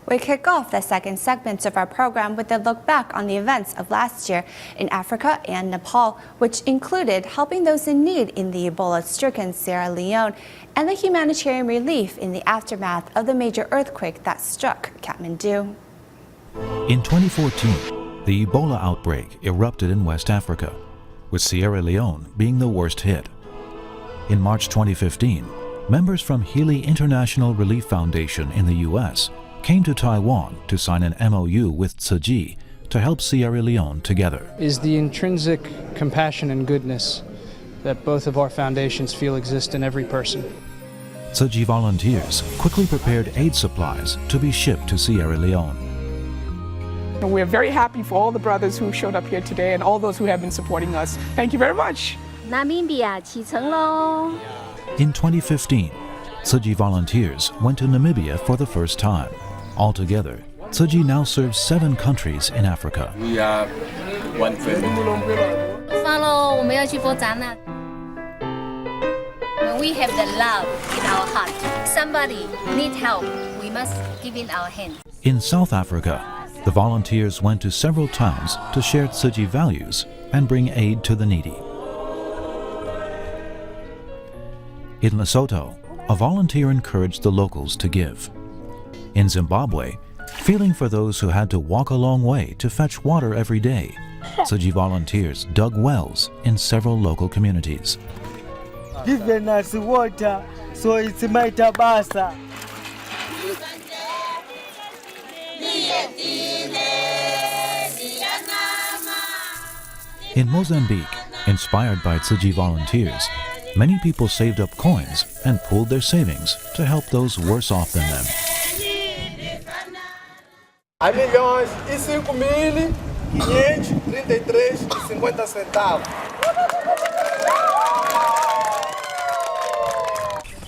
We kick off the second segment of our program with a look back on the events of last year in Africa and Nepal, which included helping those in need in the Ebola-stricken Sierra Leone and the humanitarian relief in the aftermath of the major earthquake that struck Kathmandu. In 2014, the Ebola outbreak erupted in West Africa, with Sierra Leone being the worst hit. In March 2015, members from Healy International Relief Foundation in the U.S. came to Taiwan to sign an MOU with Tzu Chi to help Sierra Leone together. Is the intrinsic compassion and goodness that both of our foundations feel exist in every person. Tzu Chi volunteers quickly prepared aid supplies to be shipped to Sierra Leone. We're very happy for all the brothers who showed up here today and all those who have been supporting us. Thank you very much. In 2015, Tzu Chi volunteers went to Namibia for the first time. Altogether, Tzu Chi now serves 7 countries in Africa. We are one family. When we have the love in our heart, somebody needs help, we must give in our hands. In South Africa, the volunteers went to several towns to share Tzu Chi values and bring aid to the needy. In Lesotho, a volunteer encouraged the locals to give. In Zimbabwe, feeling for those who had to walk a long way to fetch water every day, Tzu Chi volunteers dug wells in several local communities. Giving us water, so it's my tabasa. In Mozambique, inspired by Tzu Chi volunteers, many people saved up coins and pooled their savings to help those worse off than them.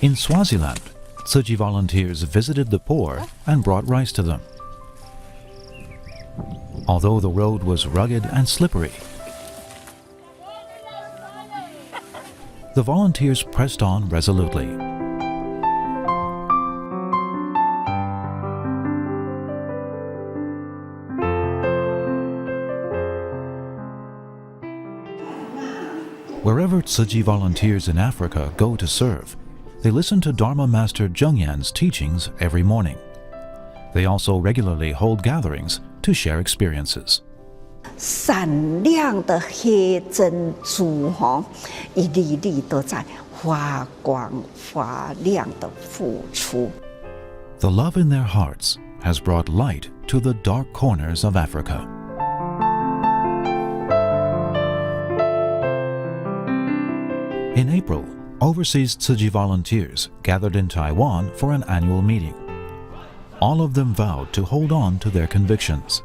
In Swaziland, Tzu Chi volunteers visited the poor and brought rice to them. Although the road was rugged and slippery, the volunteers pressed on resolutely. Wherever Tzu Chi volunteers in Africa go to serve, they listen to Dharma Master Zhengyan's teachings every morning. They also regularly hold gatherings to share experiences. 闪亮的黑珍珠一粒一粒都在发光发亮的付出。 The love in their hearts has brought light to the dark corners of Africa. In April, overseas Tzu Chi volunteers gathered in Taiwan for an annual meeting. All of them vowed to hold on to their convictions.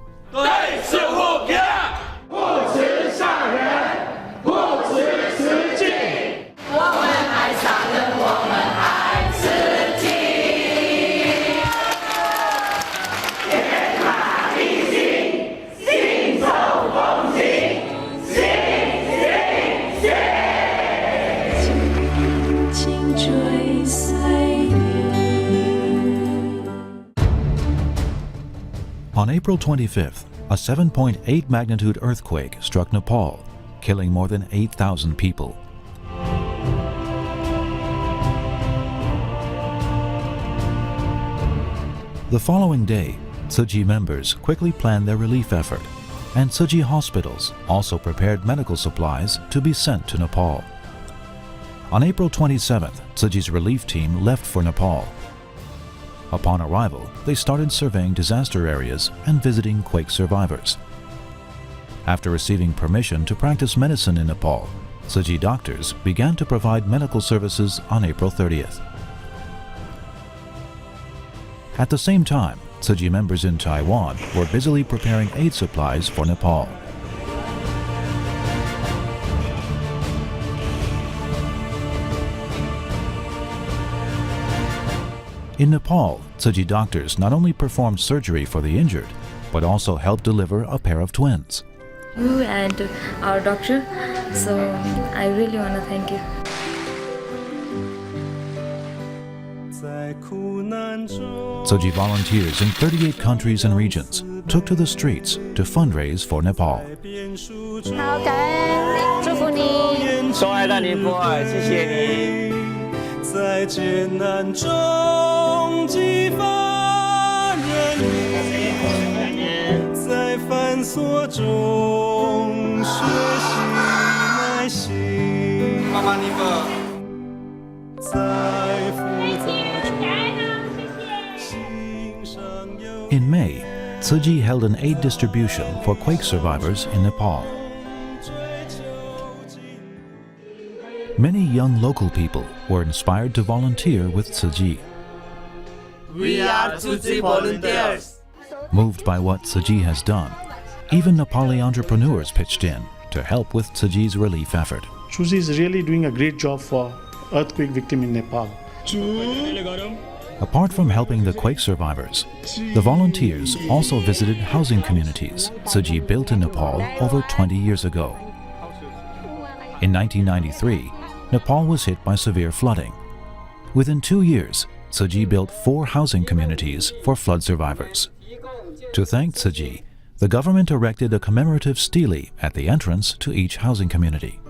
On April 25th, a 7.8 magnitude earthquake struck Nepal, killing more than 8,000 people. The following day, Tzu Chi members quickly planned their relief effort, and Tzu Chi hospitals also prepared medical supplies to be sent to Nepal. On April 27th, Tzu Chi's relief team left for Nepal. Upon arrival, they started surveying disaster areas and visiting quake survivors. After receiving permission to practice medicine in Nepal, Tzu Chi doctors began to provide medical services on April 30th. At the same time, Tzu Chi members in Taiwan were busily preparing aid supplies for Nepal. In Nepal, Tzu Chi doctors not only performed surgery for the injured, but also helped deliver a pair of twins. You and our doctor, so I really want to thank you. Tsuji volunteers in 38 countries and regions took to the streets to fundraise for Nepal. 好，感恩，祝福你。送爱到尼泊尔，谢谢你。在艰难中激发人力，在繁琐中学习耐心。妈妈，你们在复杂中欣赏有。In May, Tsuji held an aid distribution for quake survivors in Nepal. Many young local people were inspired to volunteer with Tsuji. We are Tsuji volunteers. Moved by what Tsuji has done, even Nepali entrepreneurs pitched in to help with Tsuji's relief effort. Tsuji is really doing a great job for earthquake victims in Nepal. Apart from helping the quake survivors, the volunteers also visited housing communities Tsuji built in Nepal over 20 years ago. In 1993, Nepal was hit by severe flooding. Within 2 years, Tsuji built 4 housing communities for flood survivors. To thank Tsuji, the government erected a commemorative stele at the entrance to each housing community.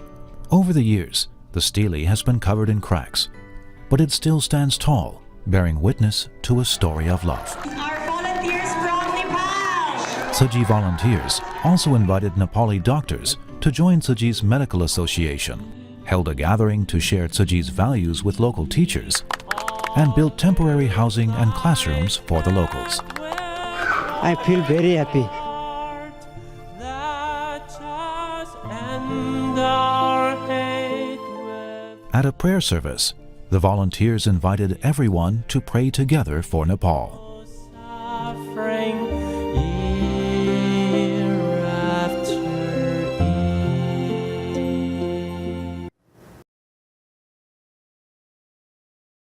Over the years, the stele has been covered in cracks, but it still stands tall, bearing witness to a story of love. Our volunteers from Nepal. Tsuji volunteers also invited Nepali doctors to join Tsuji's medical association, held a gathering to share Tsuji's values with local teachers, and built temporary housing and classrooms for the locals. I feel very happy. At a prayer service, the volunteers invited everyone to pray together for Nepal.